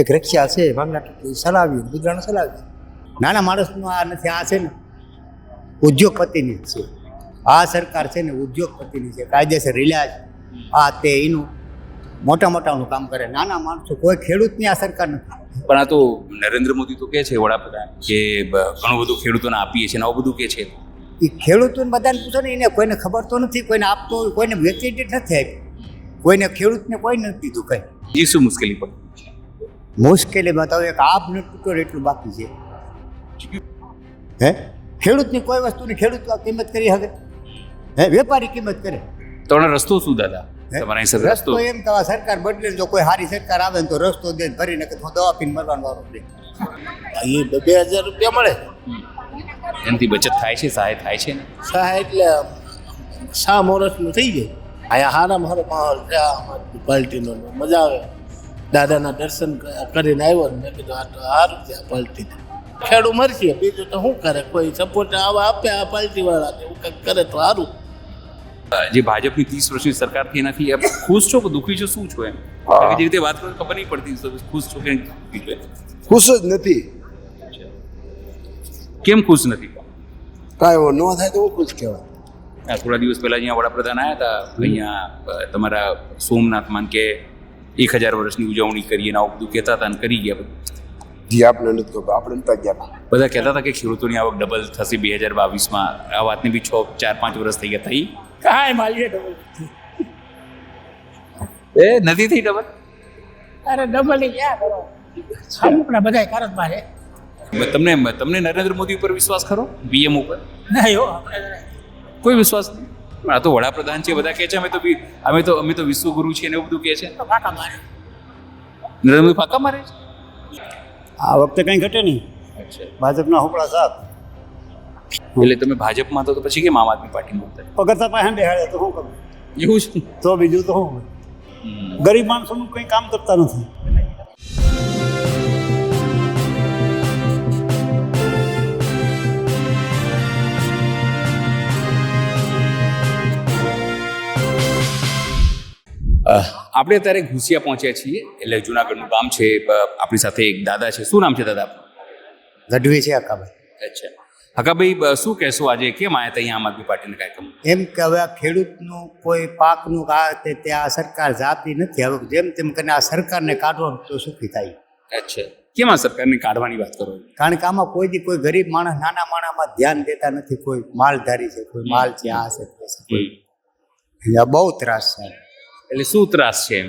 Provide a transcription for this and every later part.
એક રક્ષા છે ભાંગલા ચલાવી ગુજરાન ચલાવી. નાના માણસનું આ નથી, આ છે ને ઉદ્યોગપતિની જ છે. આ સરકાર છે ને ઉદ્યોગપતિની છે, કાયદેસર ઇલાજ આ તે એનું મોટાનું કામ કરે. નાના માણસો કોઈ ખેડૂતની આ સરકાર નથી. પણ આ તો નરેન્દ્ર મોદી તો કહે છે વડાપ્રધાન કે ઘણું બધું ખેડૂતોને આપીએ છીએ ને આવું બધું કહે છે. એ ખેડૂતોને બધાને પૂછો ને, એને કોઈને ખબર તો નથી, કોઈને આપતો હોય, કોઈને વેચી જ નથી આપી, કોઈને ખેડૂતને કોઈ નથી દીધું કંઈ. એ શું મુશ્કેલી પડી? મુશ્કેલીમાં તો એક આપ ન તૂટો એટલું બાકી છે. હે ખેડૂતની કોઈ વસ્તુની ખેડૂત કિંમત કરી શકે? હે વેપારી કિંમત કરે? તો રસ્તો શું દાદા તમારા હિસાબે? રસ્તો એમ તો આ સરકાર બદલે, જો કોઈ સારી સરકાર આવે ને તો રસ્તો દે, ભરી નાખે તો દવા પીને મરવાનો વારો દે. એ 2000 રૂપિયા મળે. એનાથી બચત થાય છે, સહાય થાય છે ને? સહાય એટલે 6 વર્ષનું થઈ જાય. અહીંયા હારામાં હારો માહોલ છે અમારી પાર્ટીનો, મજા આવે. દાદાના દર્શન કરીને આવ્યો ને મેં કીધું આ તો સારું છે આ પાર્ટી. ખેડૂત મરશે, બીજું તો શું કરે? કોઈ સપોર્ટ આવા આપે આ પાર્ટી વાળા, એવું કંઈક કરે તો સારું. જે ભાજપની 30 વર્ષની સરકાર થી એનાથી આપ ખુશ છો કે દુઃખી છો, શું છો એમ? કારણ કે જે રીતે વાત કરો ખબર નહીં પડતી, ખુશ છો કે દુઃખી છો? ખુશ જ નથી. કેમ ખુશ નથી? કાંઈ એવો ન થાય તો હું ખુશ કહેવાય. થોડા દિવસ પહેલા અહીંયા વડાપ્રધાન આવ્યા હતા, અહીંયા તમારા સોમનાથમાં કે 1000 વર્ષની ઉજવણી કરીએ ને આવું બધું કહેતા હતા, અને કરી ગયા બધું. જી આપણે નથી ખબર, આપણે નતા ગયા. બધા કહેતા હતા કે ખેડૂતોની આવક ડબલ થશે 2022માં. આ વાતને બી 4-5 વર્ષ થઈ ગયા. થઈ કાંઈ માલીએ ડબલ એ નથી થઈ ડબલ? અરે ડબલ ક્યાં કરો, અમુકના બધા ભારતમાં છે. તમને નરેન્દ્ર મોદી ઉપર વિશ્વાસ ખરો? પીએમ ઉપર નહીં હો, કોઈ વિશ્વાસ નહીં. આ તો વડાપ્રધાન છે, બધા કહે છે અમે તો વિશ્વગુરુ છીએ ને એવું બધું કહે છે. પાકા મારે. નરેન્દ્ર મોદી ફાંકા મારે છે. આ વખતે કંઈ ઘટે નહીં. ભાજપના હોપળા સાથ. એટલે તમે ભાજપમાં તો પછી કેમ આમ આદમી પાર્ટીમાં હતા? પગથા પાસે બેહાડે તો શું કરું? એવું છે. તો બીજું તો શું? ગરીબ માણસોનું કંઈ કામ કરતા નથી. આપણે અત્યારે ઘુસિયા પહોંચ્યા છીએ, એટલે જુનાગઢનું ગામ છે. આપણી સાથે એક દાદા છે. શું નામ છે દાદા? ગઢવી છે હકાભાઈ. અચ્છા હકાભાઈ, શું કહેશો આજે કેમ આવ્યા હતા અહીંયા આમ આદમી પાર્ટીના કાર્યક્રમ? એમ કે હવે આ ખેડૂતનું કોઈ પાકનું આ તે આ સરકાર જાતી નથી. હવે જેમ તેમ કરીને આ સરકારને કાઢવાનું તો સુખી થાય. અચ્છા, કેમ આ સરકારને કાઢવાની વાત કરો? કારણ કે આમાં કોઈ ગરીબ માણસ, નાના માણસમાં ધ્યાન દેતા નથી. કોઈ માલધારી છે, કોઈ માલ છે, આ છે, કોઈ બહુ ત્રાસ છે. એટલે શું ત્રાસ છે એમ?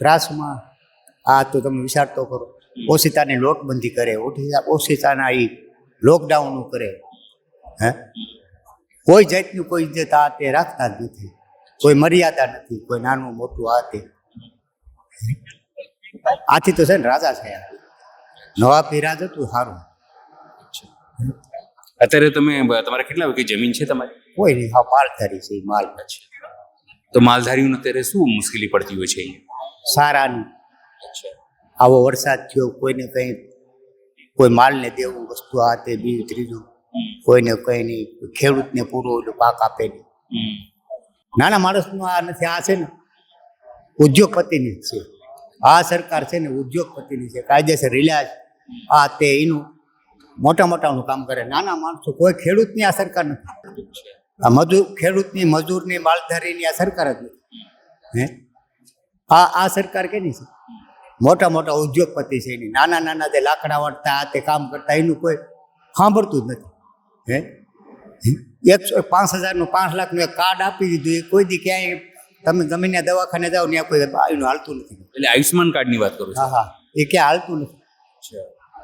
ત્રાસમાં આ તો તમે વિચાર તો કરો. ઓશિતાની નોટબંધી કરે, ઓશિતાના એ લોકડાઉન કરે. હે કોઈ જાતનું કોઈ ઇજ્જત આ તે રાખતા જ નથી. કોઈ મર્યાદા નથી, કોઈ નાનું મોટું આ તે. આથી તો છે ને રાજા છે. નવા પીરાજ હતું સારું. અત્યારે તમારે કેટલા વીઘા જમીન છે તમારી? કોઈ નહીં, હા માલધારી છે. માલ પછી તો માલધારીઓને અત્યારે શું મુશ્કેલી પડતી હોય છે અહીંયા? સારાની આવો વરસાદ થયો, કોઈને કંઈ કોઈ માલને દેવું વસ્તુ આ તે બીજું ત્રીજું, કોઈને કંઈ નહીં. ખેડૂતને પૂરો પાક આપે નહીં. નાના માણસનું આ નથી. આ છે ને ઉદ્યોગપતિની જ છે. આ સરકાર છે ને ઉદ્યોગપતિની છે, કાયદેસર ઇલાજ આ તે એનું મોટાનું કામ કરે. નાના માણસો કોઈ ખેડૂતની આ સરકાર નથી. આ ખેડૂતની, મજૂરની, માલધારીની આ સરકાર જ નથી. હે આ સરકાર કેની છે? મોટા ઉદ્યોગપતિ છે એની. નાના જે લાકડા વાળતા આ તે કામ કરતા એનું કોઈ સાંભળતું જ નથી. હે 5,000નું 5 લાખનું એક કાર્ડ આપી દીધું. એ કોઈ દી ક્યાંય તમે જમીને દવાખાને જાઓ ત્યાં કોઈ એનું હાલતું નથી. એટલે આયુષ્માન કાર્ડની વાત કરું છું. હા એ ક્યાં હાલતું નથી.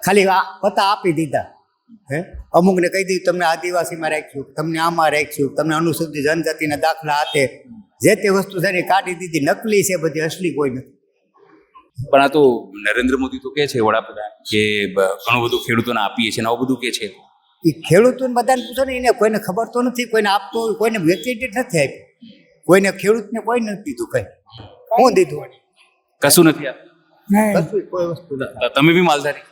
ખાલી આ પતા આપી દીધા. હે અમુકને કહી દીધું તમને આદિવાસીમાં રાખ્યું, તમને આમાં રાખ્યું, તમને અનુસૂચિત જનજાતિના દાખલા હાથે જે તે વસ્તુ છે ને કાઢી દીધી. નકલી છે બધી, અસલી કોઈ નથી. પણ આ તો નરેન્દ્ર મોદી તો કહે છે વડાપ્રધાન કે ઘણું બધું ખેડૂતોને આપીએ છીએ ને આવું બધું કહે છે. એ ખેડૂતોને બધાને પૂછો ને, એને કોઈને ખબર તો નથી. કોઈને આપતો હોય, કોઈને વેચી જ નથી આપી, કોઈને ખેડૂતને કોઈ નથી દીધું. કઈ કોણ દીધું? કશું નથી આપ્યું. કશું કોઈ વસ્તુ નથી. તમે બી માલધારી?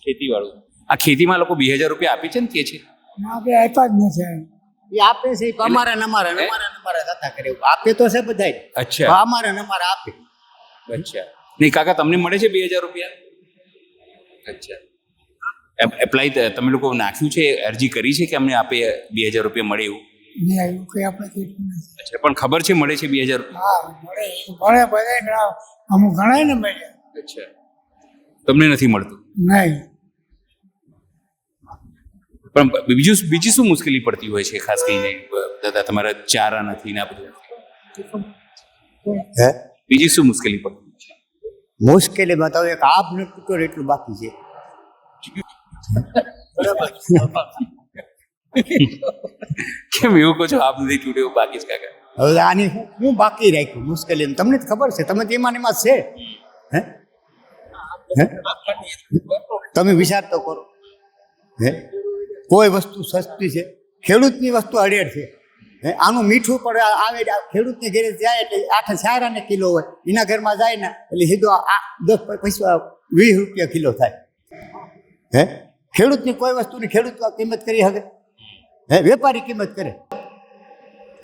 ખેતી વાળું. આ ખેતીમાં લોકો 2000 રૂપિયા આપી છે ને કે છે? આપ્યા જ નથી. એ આપે છે અમારા થતા કરે. આપે તો છે બધા. અચ્છા, અમારા આપે. અચ્છા. નહીં કાકા તમને મળે છે 2,000 રૂપિયા? અચ્છા, એપ્લાય તમે લોકો નાખ્યું છે, અરજી કરી છે કે અમને આપે 2,000 રૂપિયા મળે એવું? ને એવું કંઈ આપણે કીધું નથી. અચ્છા, પણ ખબર છે મળે છે 2,000 રૂપિયા? હા મળે બધા ઘણા અમુક ઘણા ને મળે. અચ્છા, તમને નથી મળતું? નહીં પણ બીજી શું મુશ્કેલી પડતી હોય છે ખાસ કરીને દાદા? તમારા ચારા નથી ને આ બધું, હે બીજી શું મુશ્કેલી પડતી છે? મુશ્કેલીમાં તો એક આપ ને તૂટો એટલું બાકી છે. કેમ એવું કહો છો? આપ નથી તૂટ્યો બાકી છે કાકા? હવે આની હું બાકી રાખ્યું મુશ્કેલી? તમને જ ખબર છે, તમે તો એમાં ને એમાં છે. હે હે તમે વિચાર તો કરો. હે કોઈ વસ્તુ સસ્તી છે? ખેડૂતની વસ્તુ અડેડ છે. હે આનું મીઠું પણ આવે, ખેડૂતને ઘરે જાય એટલે 8 4 કિલો હોય, એના ઘરમાં જાય ને એટલે સીધો 10 પૈસા 20 રૂપિયા કિલો થાય. હે ખેડૂતની કોઈ વસ્તુની ખેડૂત કિંમત કરી શકે? હે વેપારી કિંમત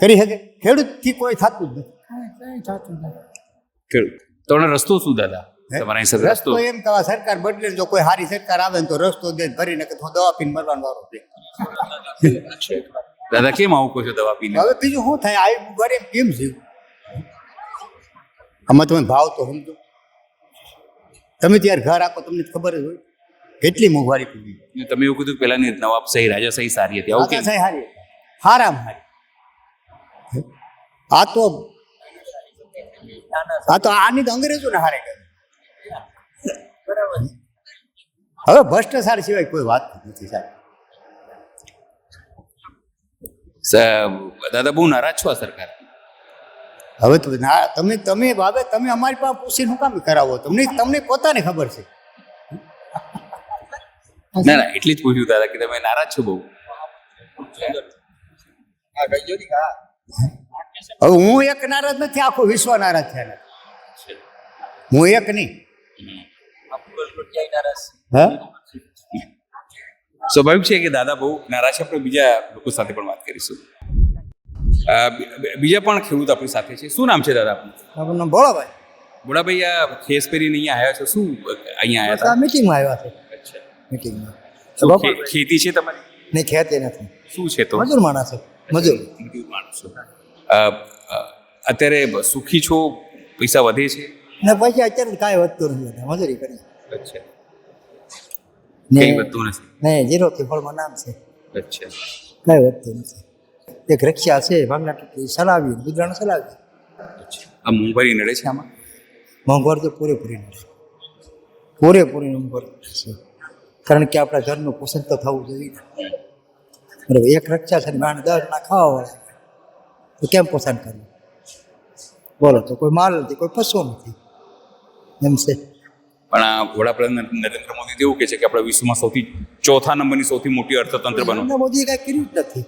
કરી શકે? ખેડૂતથી કોઈ થતું જ નથી. કંઈ થતું નથી. ખેડૂત તો રસ્તો શું દાદા તમારા હિસાબે? રસ્તો એમ કે સરકાર બદલે ને જો કોઈ સારી સરકાર આવે ને તો રસ્તો દે ભરીને કે દવા પીને મરવાનો વારો છે. દાદા કેમ આવું કહો છો દવા પીને? હવે બીજું શું થાય? આવી ગરીબ કેમ જીવ? આમાં તમે ભાવ તો સમજો. તમે ત્યારે ઘર આપો તમને ખબર જ હોય કેટલી મોંઘવારી પડી. તમે એવું કીધું પેલાની નવાબશાહી રાજાશાહી સારી હતી, આવું કેમ? હારી હારામ હારી. આ તો આની તો અંગ્રેજોને હારે કરે. હવે ભ્રષ્ટાચાર સિવાય કોઈ વાત નથી સાહેબ. દાદા બહુ નારાજ છો આ સરકાર? હવે તો તમે બાબે તમે અમારી પાસે પૂછીને શું કામ કરાવો? તમને પોતાને ખબર છે. ના એટલી જ પૂછ્યું દાદા કે તમે નારાજ છો બહુ? હવે હું એક નારાજ નથી, આખો વિશ્વ નારાજ થયા. હું એક નહીં. હા સ્વાભાવિક છે કે દાદા બહુ નારાજ છે. આપણે બીજા લોકો સાથે પણ વાત કરીશું. બીજા પણ ખેડૂત આપણી સાથે છે. શું નામ છે દાદા આપનું? આપણને બોલાભાઈ. બોલાભાઈ, આ ખેસ પહેરીને અહીંયા આવ્યા છો, શું અહીંયા આવ્યા હતા? મીટિંગમાં આવ્યા છે. અચ્છા, મીટિંગમાં ખેતી છે તમારી? નહીં, ખેતી નથી. શું છે તો? મજૂર માણસ છે. મજૂર માણસો. અત્યારે સુખી છો? પૈસા વધે છે? ને પૈસા અત્યારે કાંઈ વધતું નથી, મજૂરી કરી. અચ્છા, ને કઈ વધતું નથી? નહીં, 0 થી ફળમાં નામ છે. અચ્છા, કાંઈ વધતું નથી. એક રિક્ષા છે ભાંગના ટુકડી ચલાવી, ગુજરાન ચલાવી. અચ્છા. આ મોંઘવારી નડે છે આમાં? મોંઘવારી તો પૂરેપૂરી નડે. પૂરેપૂરી મોંઘવારી છે. કારણ કે આપણા ઘરનું પોષણ તો થવું જોઈએ ને. બરાબર, એક રિક્ષા છે ને માણસ 10 ના ખાવા વાળા, તો કેમ પોષણ કરવું? બોલો. તો કોઈ માલ નથી, કોઈ પશુ નથી, એમ છે. પણ આ વડાપ્રધાન નરેન્દ્ર મોદી એવું કહે છે કે આપણા વિશ્વમાં ચોથા નંબરની સૌથી મોટી અર્થતંત્ર બનો. નરેન્દ્ર મોદીએ કાંઈ કર્યું જ નથી,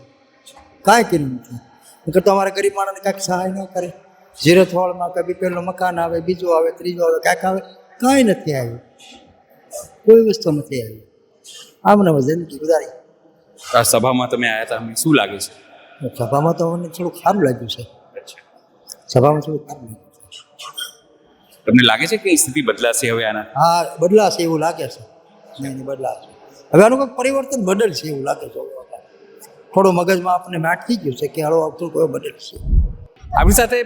કાંઈ કર્યું નથી. નકર તો અમારા ગરીબ માણસને કાંઈક સહાય ન કરે. 0 થોડમાં કઈ બીપીએલનું મકાન આવે, બીજું આવે, ત્રીજું આવે, કાંઈક આવે, કાંઈ નથી આવ્યું. કોઈ વસ્તુ નથી આવી. આમને જિંદગી ગુજારી. આ સભામાં તમે આવ્યા હતા, અમને શું લાગે છે? સભામાં તો મને થોડુંક સારું લાગ્યું છે. સભામાં થોડુંક સારું લાગ્યું છે. તમને લાગે છે કે સ્થિતિ બદલાશે હવે આના? હા, બદલાશે એવું લાગે છે. નહીં, બદલાશે. હવે આનું કંઈક પરિવર્તન બદલશે એવું લાગે છે. થોડું મગજમાં આપણને મેટ થઈ ગયું છે કે હળો આવતું કોઈ બદલશે. આપણી સાથે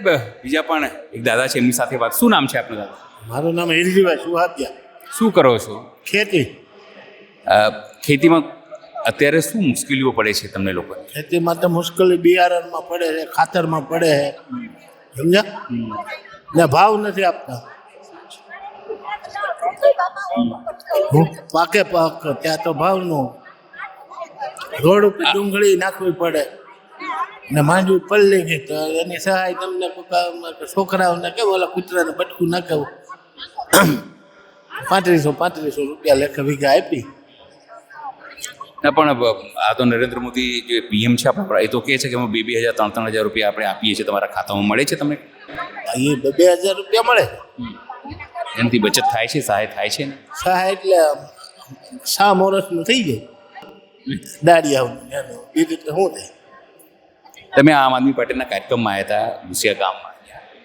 બીજા પણ એક દાદા છે, એમની સાથે વાત. શું નામ છે આપનું દાદા? મારું નામ હિરજીભાઈ સુહાતિયા. શું કરો છો? ખેતી. ખેતીમાં અત્યારે શું મુશ્કેલીઓ પડે છે તમને લોકો? ખેતીમાં તો મુશ્કેલી બિયારણમાં પડે છે, ખાતરમાં પડે છે, સમજ્યા? ને ભાવ નથી આપતા. પાકે પાક ત્યાં તો ભાવનું. રોડ ઉપર ડુંગળી નાખવી પડે ને માંડવી પલ્લી ગઈ તો એની સહાય તમને છોકરાઓને કેવું ઓલા કૂતરાને બટકું નાખવું 3500 રૂપિયા લેખે વીઘા આપી. ના પણ આ તો નરેન્દ્ર મોદી જે પીએમ છે આપણા, એ તો કહે છે કે અમે 2,000 3,000 રૂપિયા આપણે આપીએ છીએ, તમારા ખાતામાં મળે છે તમને? એ 2,000 રૂપિયા મળે. એનાથી બચત થાય છે, સહાય થાય છે ને? સહાય એટલે 6 વર્ષનું થઈ જાય દાડિયાનું એનું, બીજું તો શું થાય. તમે આમ આદમી પાર્ટીના કાર્યક્રમમાં આવ્યા હતા મુસિયા ગામમાં,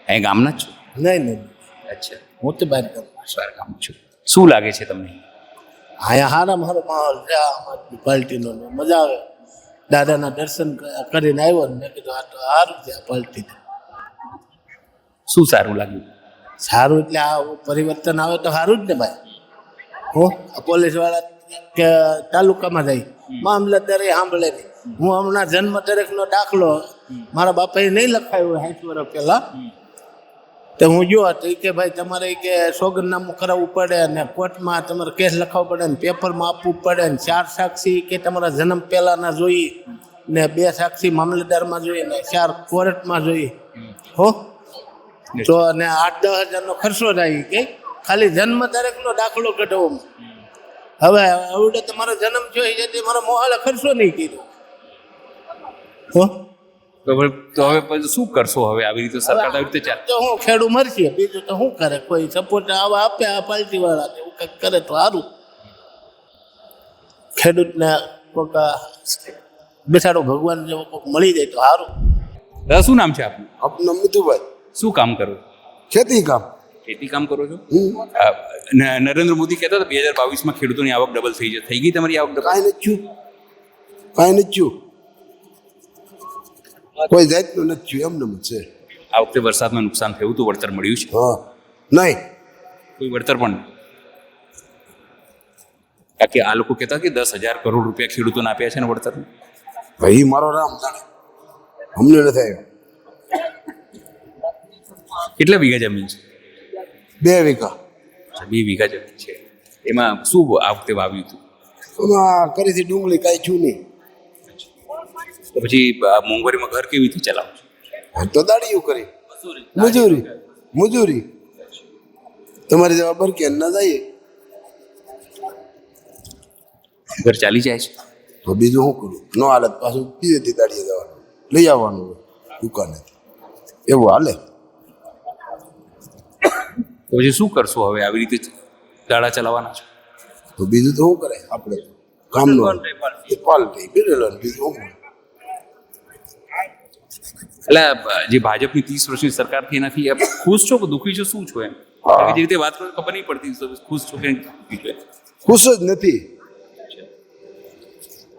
અહીં ગામના જ છો? નહીં. અચ્છા, હું તો બહાર ગામ સારા કામ છું. શું લાગે છે તમને? અહીંયા હારામાં હારો માહોલ છે આમ આદમી પાર્ટીનો ને મજા આવે. દાદાના દર્શન કરીને આવ્યો ને મેં કીધું આ તો સારું છે આ પાર્ટી. શું સારું લાગ્યું? સારું એટલે આ પરિવર્તન આવે તો સારું જ ને ભાઈ. હું પોલીસ વાળા કે તાલુકામાં જાય મામલતદારે સાંભળે નહીં. હું હમણાં જન્મ તારીખનો દાખલો મારા બાપાએ નહીં લખાયો 60 વર્ષ પહેલા તો હું જો તો કે ભાઈ તમારે કે સોગંદનામું કરાવવું પડે અને કોર્ટમાં તમારે કેસ લખાવવો પડે ને પેપરમાં આપવું પડે ને 4 સાક્ષી કે તમારા જન્મ પહેલાના જોઈએ ને 2 સાક્ષી મામલતદારમાં જોઈએ ને 4 કોર્ટમાં જોઈએ. હો તો અને 8-10 હજારનો ખર્ચો થાય કે ખાલી જન્મ તારીખનો દાખલો કઢાવવામાં. હવે આવડે તમારો જન્મ જોઈ છે મારો મોહાલે ખર્ચો નહીં કર્યો. હો તો હવે પછી શું કરશો? હવે આવી રીતે સરકાર આવી રીતે ચાલે તો હું ખેડૂ મરશે બીજું તો શું કરે? કોઈ સપોર્ટ આવા આપે આ પાર્ટી વાળા એવું કંઈક કરે તો સારું. ખેડૂતને કોઈક બેસાડો ભગવાન જેવો કોઈક મળી જાય તો સારું. દાદા શું નામ છે આપનું? આપનું મિતુભાઈ, શું કામ કરો? ખેતી કામ. ખેતી કામ કરો છો? નરેન્દ્ર મોદી કહેતા હતા 2022માં ખેડૂતોની આવક ડબલ થઈ જશે. થઈ ગઈ તમારી આવક ડબલ? કાંઈ નથી થયું, કાંઈ નથી થયું, કોઈ જાતનું નથી થયું, એમને જ છે. આ વખતે વરસાદમાં નુકસાન થયું હતું, વળતર મળ્યું છે? હા નહીં, કોઈ વળતર પણ નહીં. કારણ કે આ લોકો કહેતા કે 10,000 કરોડ રૂપિયા ખેડૂતોને આપ્યા છે ને વળતર. ભાઈ મારો રામ જાણે, અમને નથી આવ્યો. કેટલા વીઘા જમીન છે? 2 વીઘા. 2 વીઘા જમીન છે. એમાં શું આ વખતે વાવ્યું હતું? એમાં કરીથી ડુંગળી કાંઈ થયું નહીં. તો પછી આ મોંઘવારીમાં ઘર કેવી રીતે ચલાવો છો? તો દાડીયું કરી મજૂરી તમારી જવાબ કે ના જઈએ ઘર ચાલી જાય છે? તો બીજું શું કરું? નો હાલત પાછું બીજેથી દાડીએ જવાનું, લઈ આવવાનું દુકાને, એવું હાલે. તો પછી શું કરશો હવે? આવી રીતે દાડા ચલાવવાના છો? તો બીજું તો શું કરે આપણે? કામનો પાલટી બીજું શું કરે? એટલે જે ભાજપની 30 વર્ષની સરકાર થઈ એનાથી આપ ખુશ છો કે દુઃખી છો? શું છો એમ? જે રીતે વાત કરો ખબર નહીં પડતી ખુશ છો કે દુઃખી છો? ખુશ જ નથી.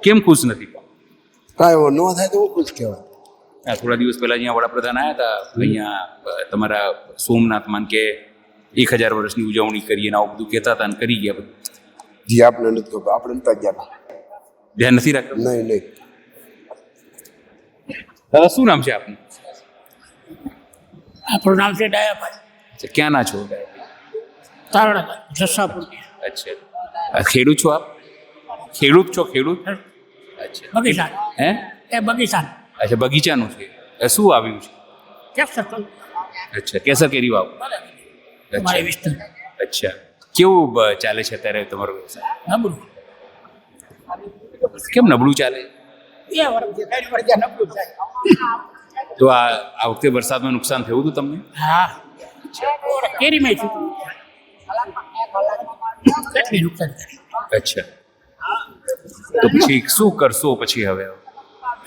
કેમ ખુશ નથી? કાંઈ ન થાય તો હું ખુશ કહેવાય. થોડા દિવસ પહેલા અહીંયા વડાપ્રધાન આવ્યા હતા, અહીંયા તમારા સોમનાથમાં કે 1000 વર્ષની ઉજવણી કરીએ ને આવું બધું કહેતા હતા અને કરી ગયા બધું. જી આપણે નથી ખબર, આપણે નતા ગયા, ધ્યાન નથી રાખતા? નહીં. શું નામ છે આપનું? આપણું નામ છે ડાયાભાઈ. અચ્છા, ક્યાં ના છો? તારણા જસાપુર. અચ્છા, ખેડૂત છો આપ? ખેડૂત છો? ખેડૂત? અચ્છા, બગીચા હે? એ બગીચા. અચ્છા, બગીચાનું છે. શું આવ્યું છે? અચ્છા, કેસર કેરી વાવ. તમારે વિસ્તાર અચ્છા, કેવું ચાલે છે અત્યારે તમારો વ્યવસાય? નબળું. કેમ નબળું ચાલે? 2 વર્ષથી 3 વર્ષ જ્યાં નબળું થાય. તો આ વખતે વરસાદમાં નુકસાન થયું હતું તમને? હા, કેરીમાં થયું. કેટલી નુકસાન થાય. અચ્છા, તો પછી શું કરશો પછી હવે?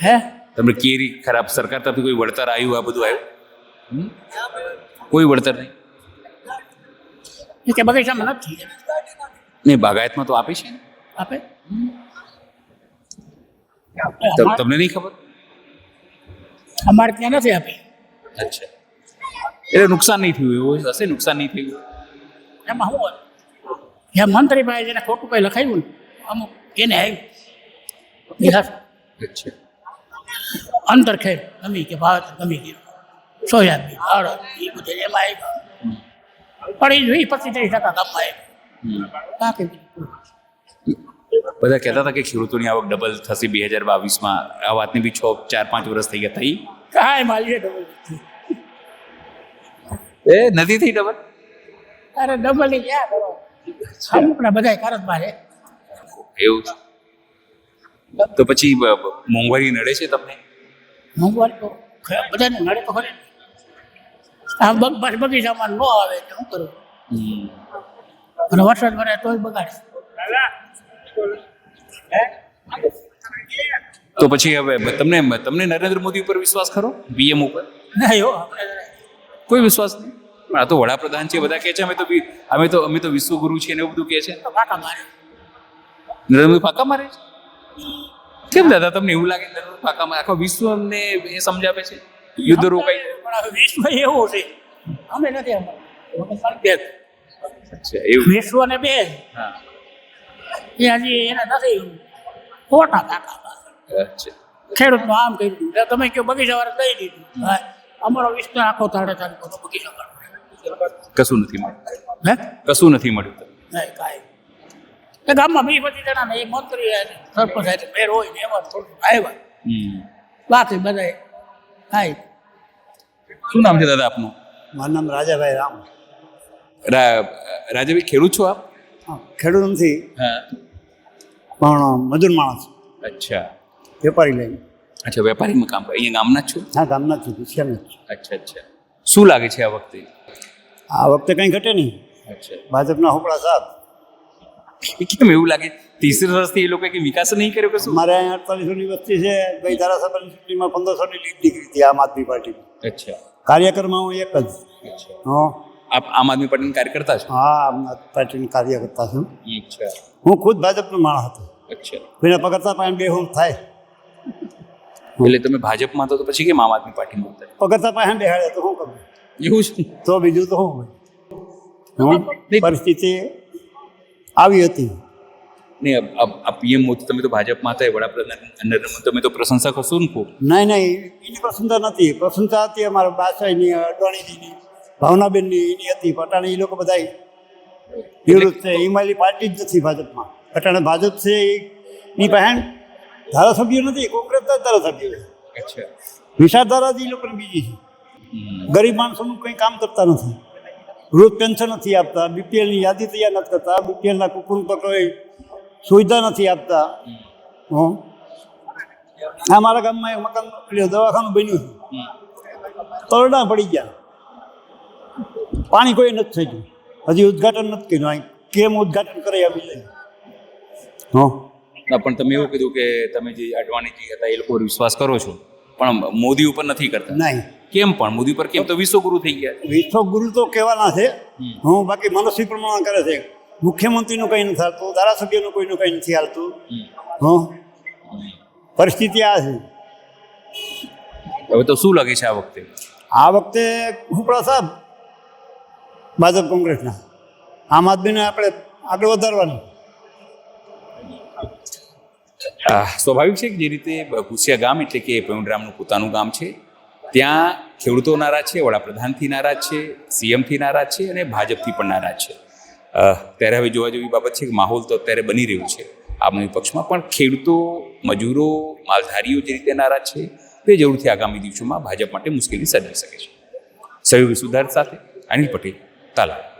હે તમને કેરી ખરાબ, સરકાર તરફથી કોઈ વળતર આવ્યું? આ બધું આવ્યું? કોઈ વળતર નહીં? એ કે બગીચામાં નથી નહીં, બાગાયતમાં તો આપે છે ને? આપે. તમને નહીં ખબર? અમારે ત્યાં નથી આપી. અચ્છા, એટલે નુકસાન નહીં થયું એવું હશે? નુકસાન નહીં થયું એમાં શું હોય? જ્યાં મંત્રી ભાઈ જેને ખોટું કંઈ લખાયું ને અમુક એને આવ્યું. અચ્છા, અંતર ખેડ ગમી કે ભાવ ગમી ગયું, સોયાબીન અડદ એ બધું એમાં આવ્યું. પણ એ 20-25% ગામમાં આવ્યું. બાકી બધા કહેતા હતા કે ખેડૂતોની આવક ડબલ થશે 2022માં. આ વાતની બી 4-5 વર્ષ થઈ ગયા. થઈ? કાંઈ માલીએ ડબલ નથી. એ નથી થઈ ડબલ? અરે ડબલ ની ક્યાં કરો? અમુકના બધા કરજમાં છે. એવું છે? તો પછી મોંઘવારી નડે છે તમને? મોંઘવારી તો બધાને નડે તો ખરી. આ બગીચામાં ન આવે તો શું કરું? અને વરસાદ વરે તોય બગાડે. તો પછી હવે તમને નરેન્દ્ર મોદી ઉપર વિશ્વાસ ખરો? પીએમ ઉપર નહીં હો, કોઈ વિશ્વાસ નહીં? પણ આ તો વડાપ્રધાન છે, બધા કહે છે અમે તો વિશ્વગુરુ છીએ ને એવું બધું કહે છે. તો ફાંકા મારે. નરેન્દ્ર મોદી ફાંકા મારે છે? કેમ દાદા તમને એવું લાગે નરેન્દ્ર મોદી ફાંકા મારે? આખો વિશ્વ અમને એ સમજાવે છે યુદ્ધ રોકાય. પણ હવે વિશ્વ એવું છે, અમે નથી અમારે. અચ્છા એવું. વિશ્વ ને બે હા એ હજી એને નથી ખોટા ફાંકા મારે. અચ્છા ખેડૂતનું આમ કર્યું, તમે કહો બગીચા વાળા દઈ દીધું. હા, અમારો વિસ્તાર આખો તાડે બધો બગીચા વાળો. કશું નથી મળ્યું. હે કશું નથી મળ્યું. નહીં કાંઈ. એ ગામમાં 20-25 જણા ને એ મંત્રી સરપંચ સાથે મેર હોય ને એમાં થોડું આવ્યા, બાકી બધા કાંઈ. શું નામ છે દાદા આપનું? મારું નામ રાજાભાઈ રામ. રાજાભાઈ ખેડૂત છો આપ? ખેડૂત નથી હા. પણ મજૂર માણસ, અચ્છા વેપારી લઈને. અચ્છા વેપારીમાં કામ કરે. અહીંયા ગામના જ છો? હા, ગામના જ છું, ખુશિયાના જ છું. અચ્છા અચ્છા. શું લાગે છે આ વખતે? આ વખતે કંઈ ઘટે નહીં. અચ્છા ભાજપના હોપળા સાહેબ. કેમ એવું લાગે? 30 વર્ષથી એ લોકોએ કંઈ વિકાસ નહીં કર્યો કે શું? અમારે અહીંયા 4800ની વસ્તી છે. ગઈ ધારાસભાની ચૂંટણીમાં 1500ની લીડ નીકળી હતી આમ આદમી પાર્ટીની. અચ્છા કાર્યકરમાં હું એક જ. અચ્છા. હા આપ આમ આદમી પાર્ટીના કાર્યકર્તા છો? હા, આમ આદમી પાર્ટીની કાર્યકર્તા છું. અચ્છા હું ખુદ ભાજપનો માણસ હતો. અચ્છા. કોઈના પગથા પાસે બે હું થાય, એટલે તમે ભાજપમાં તો પછી કેમ આમ આદમી પાર્ટીમાં હતા? પગથા પાસે બેહાડે તો શું કરું? એવું છે? તો બીજું તો શું હોય? પરિસ્થિતિ આવી હતી. નહીં આ પીએમ મોદી તમે તો ભાજપમાં હતા, વડાપ્રધાન નરેન્દ્ર મોદી તમે તો પ્રશંસક હશો ને ખૂબ? નહીં એની પ્રશંસા નથી. પ્રશંસા હતી અમારા બાસાઈની, અડવાણીજીની, ભાવનાબેનની, એની હતી. પટાણે એ લોકો બધા નિવૃત્ત છે. હિમાલય પાર્ટી જ નથી ભાજપમાં. પટાણે ભાજપ છે એની પાસે ધારાસભ્યો નથી, કોંગ્રેસના ધારાસભ્યો છે. અચ્છા. વિચારધારા જ એ લોકોની બીજી છે. ગરીબ માણસોનું કંઈ કામ કરતા નથી. વૃદ્ધ પેન્શન નથી આપતા, બીપીએલની યાદી તૈયાર નથી કરતા, બીપીએલના કુટુંબ પર કોઈ સુવિધા નથી આપતા. અમારા ગામમાં એક મકાન દવાખાનું બન્યું છે, તરડા પડી ગયા, પાણી કોઈ નથી થઈ ગયું, હજી ઉદઘાટન નથી કર્યું. અહીં કેમ ઉદઘાટન કરે આવી જાય? ના પણ તમે એવું કીધું કે તમે જે અડવાણીજી હતા એ લોકો પર વિશ્વાસ કરો છો, પણ મોદી ઉપર નથી કરતા. નહીં. કેમ પણ મોદી પર કેમ? તો વિશ્વગુરુ થઈ ગયા. વિશ્વગુરુ તો કહેવાના છે. બાકી મનસ્વી પ્રમાણ કરે છે. મુખ્યમંત્રીનું કંઈ નથી હાલતું, ધારાસભ્યનું કોઈનું કંઈ નથી હાલતું. પરિસ્થિતિ આ છે. હવે તો શું લાગે છે આ વખતે? આ વખતે હુપળા સાહેબ ભાજપ કોંગ્રેસના. આમ આદમીને આપણે આગળ વધારવાનું. સ્વાભાવિક છે કે જે રીતે ભૂસિયા ગામ એટલે કે પેઉંડરામનું પોતાનું ગામ છે, ત્યાં ખેડૂતો નારાજ છે, વડાપ્રધાનથી નારાજ છે, સીએમથી નારાજ છે અને ભાજપથી પણ નારાજ છે. ત્યારે હવે જોવા જેવી બાબત છે કે માહોલ તો અત્યારે બની રહ્યું છે આમની પક્ષમાં, પણ ખેડૂતો, મજૂરો, માલધારીઓ જે રીતે નારાજ છે તે જરૂરથી આગામી દિવસોમાં ભાજપ માટે મુશ્કેલી સર્જી શકે છે. સહયોગી સુધાર સાથે અનિલ પટેલ, તાલાળા.